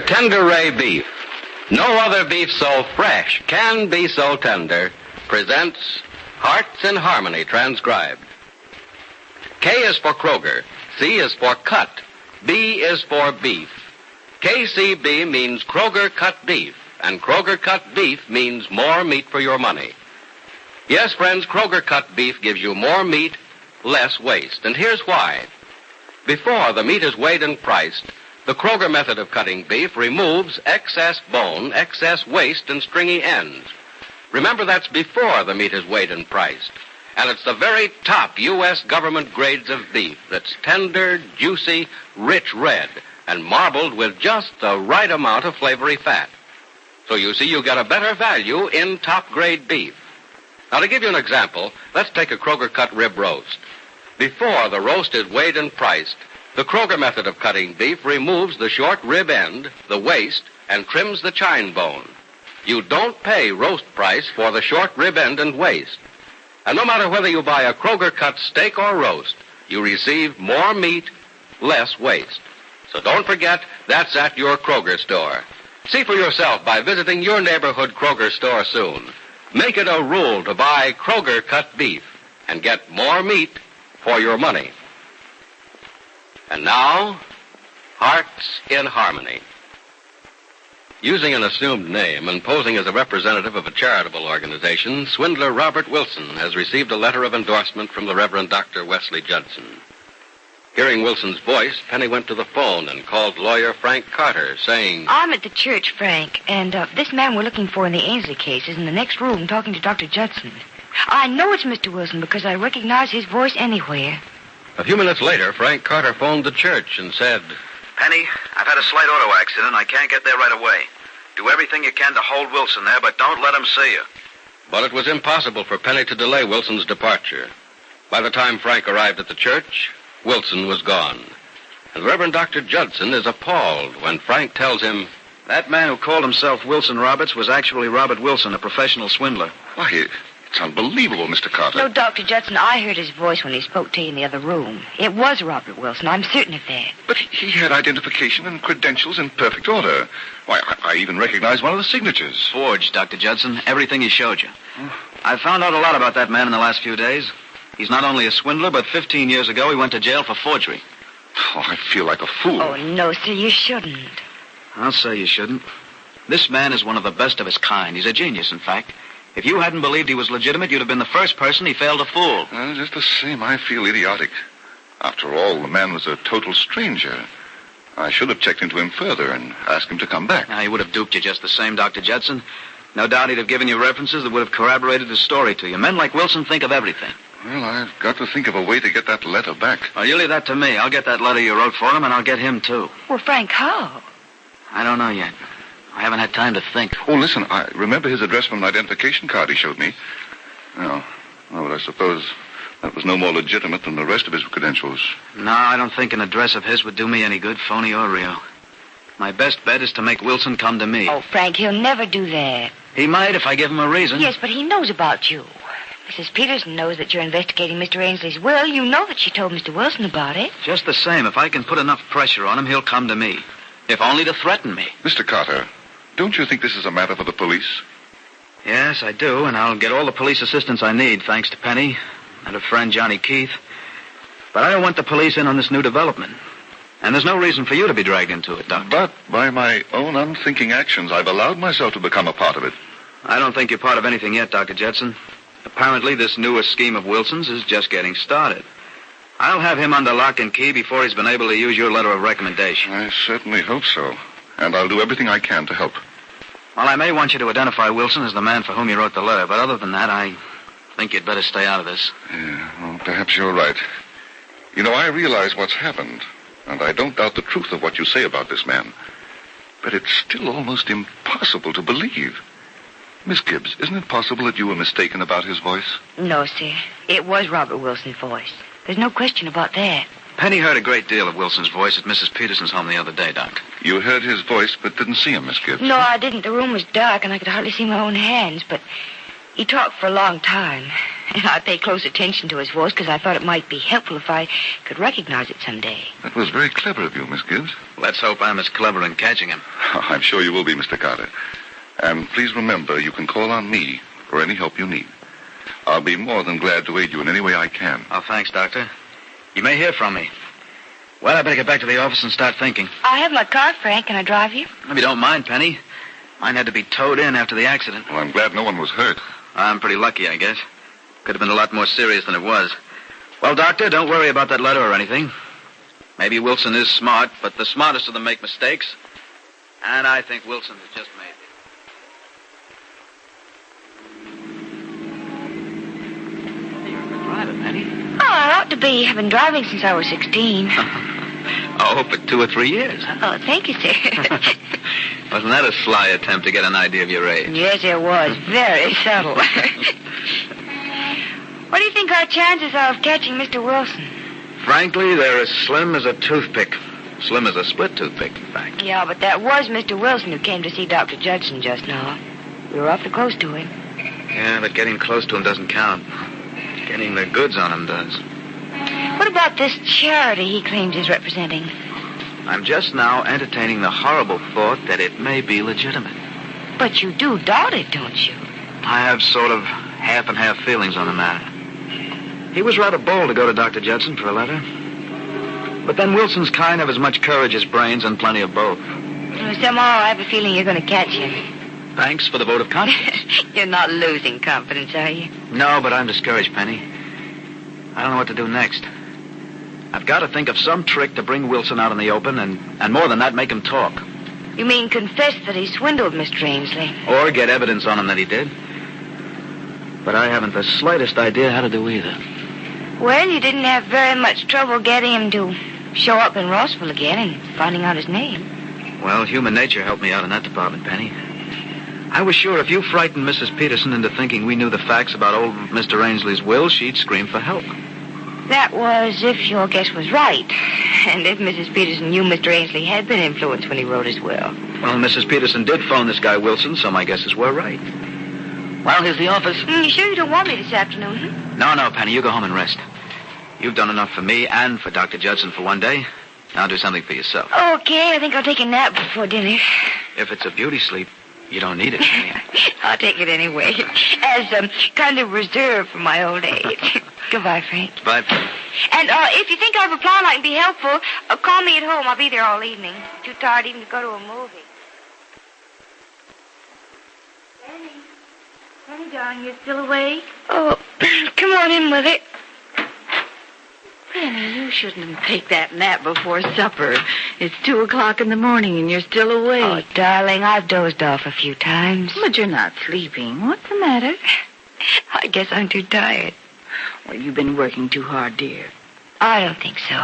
Tenderay beef. No other beef so fresh can be so tender. Presents Hearts in Harmony, transcribed. K is for Kroger. C is for cut. B is for beef. KCB means Kroger cut beef, and Kroger cut beef means more meat for your money. Yes, friends, Kroger cut beef gives you more meat, less waste. And here's why. Before the meat is weighed and priced, the Kroger method of cutting beef removes excess bone, excess waste, and stringy ends. Remember, that's before the meat is weighed and priced. And it's the very top U.S. government grades of beef that's tender, juicy, rich red, and marbled with just the right amount of flavory fat. So you see, you get a better value in top-grade beef. Now, to give you an example, let's take a Kroger cut rib roast. Before the roast is weighed and priced, the Kroger method of cutting beef removes the short rib end, the waist, and trims the chine bone. You don't pay roast price for the short rib end and waist. And no matter whether you buy a Kroger cut steak or roast, you receive more meat, less waste. So don't forget, that's at your Kroger store. See for yourself by visiting your neighborhood Kroger store soon. Make it a rule to buy Kroger cut beef and get more meat for your money. And now, Hearts in Harmony. Using an assumed name and posing as a representative of a charitable organization, Swindler Robert Wilson has received a letter of endorsement from the Reverend Dr. Wesley Judson. Hearing Wilson's voice, Penny went to the phone and called lawyer Frank Carter, saying, I'm at the church, Frank, and this man we're looking for in the Ainsley case is in the next room talking to Dr. Judson. I know it's Mr. Wilson because I recognize his voice anywhere. A few minutes later, Frank Carter phoned the church and said, Penny, I've had a slight auto accident. I can't get there right away. Do everything you can to hold Wilson there, but don't let him see you. But it was impossible for Penny to delay Wilson's departure. By the time Frank arrived at the church, Wilson was gone. And Reverend Dr. Judson is appalled when Frank tells him, That man who called himself Wilson Roberts was actually Robert Wilson, a professional swindler. Why, it's unbelievable, Mr. Carter. No, Dr. Judson, I heard his voice when he spoke to you in the other room. It was Robert Wilson. I'm certain of that. But he had identification and credentials in perfect order. Why, I even recognize one of the signatures. Forged, Dr. Judson. Everything he showed you. I've found out a lot about that man in the last few days. He's not only a swindler, but 15 years ago he went to jail for forgery. Oh, I feel like a fool. Oh, no, sir, you shouldn't. I'll say you shouldn't. This man is one of the best of his kind. He's a genius, in fact. If you hadn't believed he was legitimate, you'd have been the first person he failed to fool. Well, just the same, I feel idiotic. After all, the man was a total stranger. I should have checked into him further and asked him to come back. Now, he would have duped you just the same, Dr. Judson. No doubt he'd have given you references that would have corroborated his story to you. Men like Wilson think of everything. Well, I've got to think of a way to get that letter back. Well, you leave that to me. I'll get that letter you wrote for him, and I'll get him, too. Well, Frank, how? I don't know yet. I haven't had time to think. Oh, listen, I remember his address from an identification card he showed me. Oh, but I suppose that was no more legitimate than the rest of his credentials. No, I don't think an address of his would do me any good, phony or real. My best bet is to make Wilson come to me. Oh, Frank, he'll never do that. He might if I give him a reason. Yes, but he knows about you. Mrs. Peterson knows that you're investigating Mr. Ainsley's will. You know that she told Mr. Wilson about it. Just the same, if I can put enough pressure on him, he'll come to me. If only to threaten me. Mr. Carter, don't you think this is a matter for the police? Yes, I do, and I'll get all the police assistance I need, thanks to Penny and her friend Johnny Keith. But I don't want the police in on this new development. And there's no reason for you to be dragged into it, Doctor. But by my own unthinking actions, I've allowed myself to become a part of it. I don't think you're part of anything yet, Dr. Judson. Apparently, this newest scheme of Wilson's is just getting started. I'll have him under lock and key before he's been able to use your letter of recommendation. I certainly hope so. And I'll do everything I can to help. Well, I may want you to identify Wilson as the man for whom you wrote the letter, but other than that, I think you'd better stay out of this. Yeah, well, perhaps you're right. You know, I realize what's happened, and I don't doubt the truth of what you say about this man. But it's still almost impossible to believe. Miss Gibbs, isn't it possible that you were mistaken about his voice? No, sir. It was Robert Wilson's voice. There's no question about that. Penny heard a great deal of Wilson's voice at Mrs. Peterson's home the other day, Doc. You heard his voice but didn't see him, Miss Gibbs? No, I didn't. The room was dark and I could hardly see my own hands, but he talked for a long time. And I pay close attention to his voice because I thought it might be helpful if I could recognize it someday. That was very clever of you, Miss Gibbs. Let's hope I'm as clever in catching him. I'm sure you will be, Mr. Carter. And please remember, you can call on me for any help you need. I'll be more than glad to aid you in any way I can. Oh, thanks, Doctor. You may hear from me. Well, I better get back to the office and start thinking. I have my car, Frank. Can I drive you? If you don't mind, Penny. Mine had to be towed in after the accident. Well, I'm glad no one was hurt. I'm pretty lucky, I guess. Could have been a lot more serious than it was. Well, Doctor, don't worry about that letter or anything. Maybe Wilson is smart, but the smartest of them make mistakes. And I think Wilson has just made it. You're a good driver, Penny. Oh, I ought to be. I've been driving since I was 16. Oh, for 2 or 3 years. Oh, thank you, sir. Wasn't that a sly attempt to get an idea of your age? Yes, it was. Very subtle. What do you think our chances are of catching Mr. Wilson? Frankly, they're as slim as a toothpick. Slim as a split toothpick, in fact. Yeah, but that was Mr. Wilson who came to see Dr. Judson just now. We were awfully close to him. Yeah, but getting close to him doesn't count. Getting the goods on him does. What about this charity he claims he's representing? I'm just now entertaining the horrible thought that it may be legitimate. But you do doubt it, don't you? I have sort of half and half feelings on the matter. He was rather bold to go to Dr. Judson for a letter. But then Wilson's kind of as much courage as brains and plenty of both. Somehow I have a feeling you're going to catch him. Thanks for the vote of confidence. You're not losing confidence, are you? No, but I'm discouraged, Penny. I don't know what to do next. I've got to think of some trick to bring Wilson out in the open, and more than that, make him talk. You mean confess that he swindled Mr. Ainsley? Or get evidence on him that he did. But I haven't the slightest idea how to do either. Well, you didn't have very much trouble getting him to show up in Rossville again and finding out his name. Well, human nature helped me out in that department, Penny. I was sure if you frightened Mrs. Peterson into thinking we knew the facts about old Mr. Ainsley's will, she'd scream for help. That was if your guess was right. And if Mrs. Peterson knew Mr. Ainsley had been influenced when he wrote his will. Well, Mrs. Peterson did phone this guy Wilson, so my guesses were right. Well, here's the office. You sure you don't want me this afternoon, huh? No, Penny, you go home and rest. You've done enough for me and for Dr. Judson for one day. Now do something for yourself. Okay, I think I'll take a nap before dinner. If it's a beauty sleep, you don't need it, Penny. I'll take it anyway, as kind of reserve for my old age. Goodbye, Frank. Bye, Penny. And if you think I have a plan I can be helpful, call me at home. I'll be there all evening. Too tired even to go to a movie. Penny, darling, you're still awake? Oh, come on in with it. Penny, you shouldn't take that nap before supper. It's 2:00 in the morning and you're still awake. Oh, darling, I've dozed off a few times. But you're not sleeping. What's the matter? I guess I'm too tired. Well, you've been working too hard, dear. I don't think so.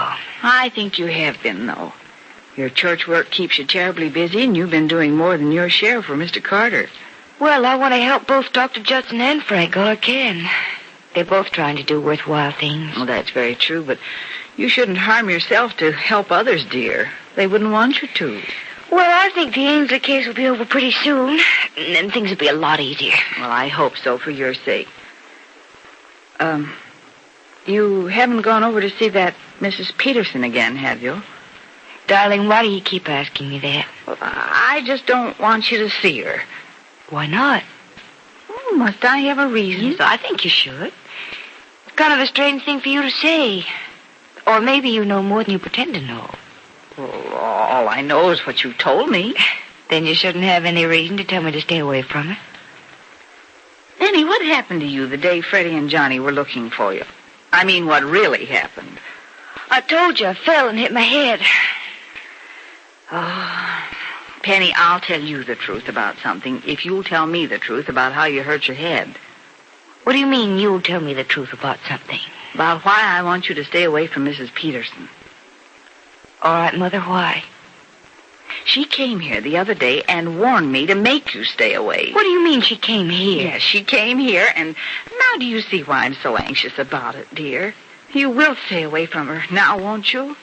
I think you have been, though. Your church work keeps you terribly busy, and you've been doing more than your share for Mr. Carter. Well, I want to help both Dr. Judson and Frank all I can. They're both trying to do worthwhile things. Well, that's very true, but you shouldn't harm yourself to help others, dear. They wouldn't want you to. Well, I think the Ainsley case will be over pretty soon, and then things will be a lot easier. Well, I hope so for your sake. You haven't gone over to see that Mrs. Peterson again, have you? Darling, why do you keep asking me that? Well, I just don't want you to see her. Why not? Oh, must I have a reason? Yes, I think you should. It's kind of a strange thing for you to say. Or maybe you know more than you pretend to know. Well, all I know is what you told me. Then you shouldn't have any reason to tell me to stay away from her. Penny, what happened to you the day Freddie and Johnny were looking for you? I mean, what really happened? I told you I fell and hit my head. Oh, Penny, I'll tell you the truth about something if you'll tell me the truth about how you hurt your head. What do you mean you'll tell me the truth about something? About why I want you to stay away from Mrs. Peterson. All right, Mother, why? She came here the other day and warned me to make you stay away. What do you mean she came here? Yes, she came here, and now do you see why I'm so anxious about it, dear? You will stay away from her now, won't you?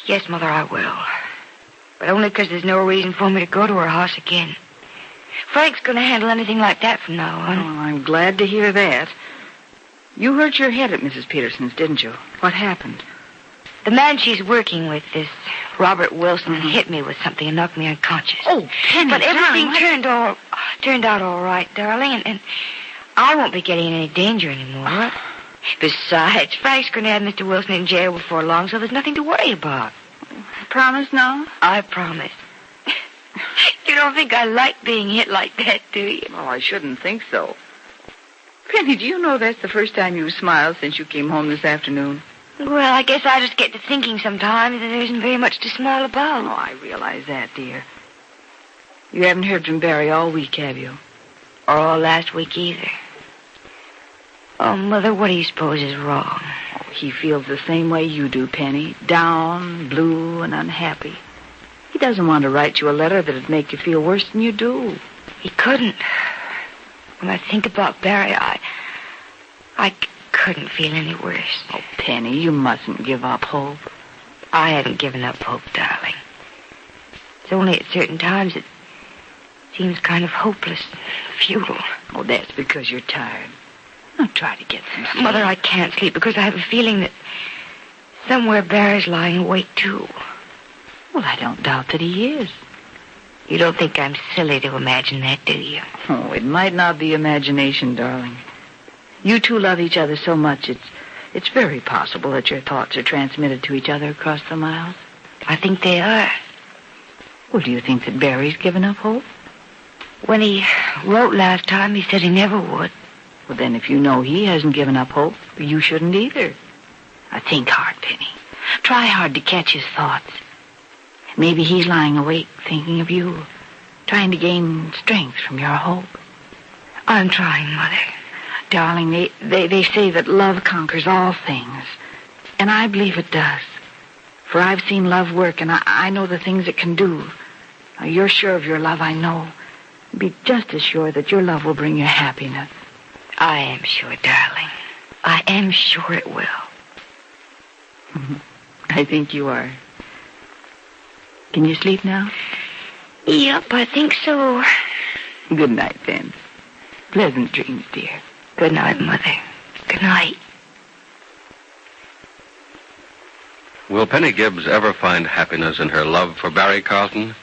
Yes, Mother, I will. But only because there's no reason for me to go to her house again. Frank's going to handle anything like that from now on. Oh, I'm glad to hear that. You hurt your head at Mrs. Peterson's, didn't you? What happened? The man she's working with, this Robert Wilson, hit me with something and knocked me unconscious. Oh, Penny, but everything darling, turned out all right, darling, and I won't be getting in any danger anymore. Besides, Frank's going to have Mr. Wilson in jail before long, so there's nothing to worry about. Promise now? I promise. You don't think I like being hit like that, do you? Oh, I shouldn't think so. Penny, do you know that's the first time you've smiled since you came home this afternoon? Well, I guess I just get to thinking sometimes that there isn't very much to smile about. Oh, I realize that, dear. You haven't heard from Barry all week, have you? Or all last week either. Oh, Mother, what do you suppose is wrong? Oh, he feels the same way you do, Penny. Down, blue, and unhappy. He doesn't want to write you a letter that'd make you feel worse than you do. He couldn't. When I think about Barry, I couldn't feel any worse. Oh, Penny, you mustn't give up hope. I haven't given up hope, darling. It's only at certain times it seems kind of hopeless, futile. Oh, that's because you're tired. Now try to get some sleep. Mother, I can't sleep because I have a feeling that somewhere Barry's lying awake, too. Well, I don't doubt that he is. You don't think I'm silly to imagine that, do you? Oh, it might not be imagination, darling. You two love each other so much, it's very possible that your thoughts are transmitted to each other across the miles. I think they are. Well, do you think that Barry's given up hope? When he wrote last time, he said he never would. Well, then if you know he hasn't given up hope, you shouldn't either. Now, think hard, Penny. Try hard to catch his thoughts. Maybe he's lying awake thinking of you, trying to gain strength from your hope. I'm trying, Mother. Darling, they say that love conquers all things. And I believe it does. For I've seen love work, and I know the things it can do. Now, you're sure of your love, I know. Be just as sure that your love will bring you happiness. I am sure, darling. I am sure it will. I think you are. Can you sleep now? Yep, I think so. Good night, then. Pleasant dreams, dear. Good night, Mother. Good night. Will Penny Gibbs ever find happiness in her love for Barry Carlton?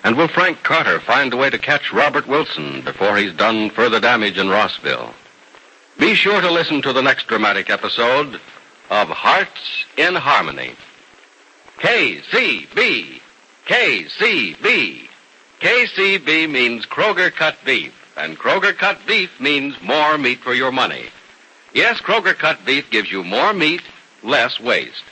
And will Frank Carter find a way to catch Robert Wilson before he's done further damage in Rossville? Be sure to listen to the next dramatic episode of Hearts in Harmony. KCB. KCB. KCB means Kroger Cut Beef, and Kroger Cut Beef means more meat for your money. Yes, Kroger Cut Beef gives you more meat, less waste.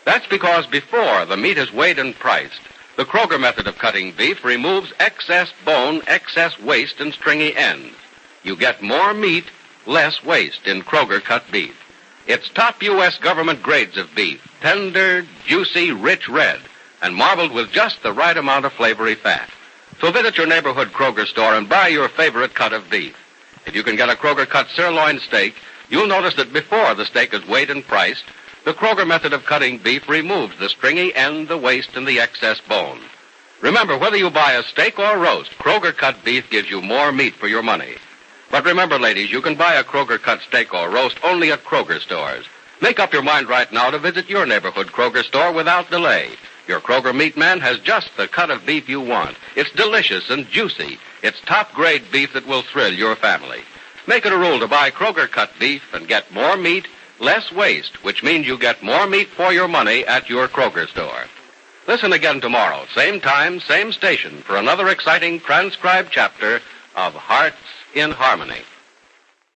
That's because before the meat is weighed and priced, the Kroger method of cutting beef removes excess bone, excess waste, and stringy ends. You get more meat, less waste in Kroger Cut Beef. It's top U.S. government grades of beef, tender, juicy, rich red, and marbled with just the right amount of flavory fat. So visit your neighborhood Kroger store and buy your favorite cut of beef. If you can get a Kroger cut sirloin steak, you'll notice that before the steak is weighed and priced, the Kroger method of cutting beef removes the stringy end, the waste, and the excess bone. Remember, whether you buy a steak or roast, Kroger cut beef gives you more meat for your money. But remember, ladies, you can buy a Kroger cut steak or roast only at Kroger stores. Make up your mind right now to visit your neighborhood Kroger store without delay. Your Kroger meat man has just the cut of beef you want. It's delicious and juicy. It's top-grade beef that will thrill your family. Make it a rule to buy Kroger cut beef and get more meat, less waste, which means you get more meat for your money at your Kroger store. Listen again tomorrow, same time, same station, for another exciting transcribed chapter of Hearts in Harmony.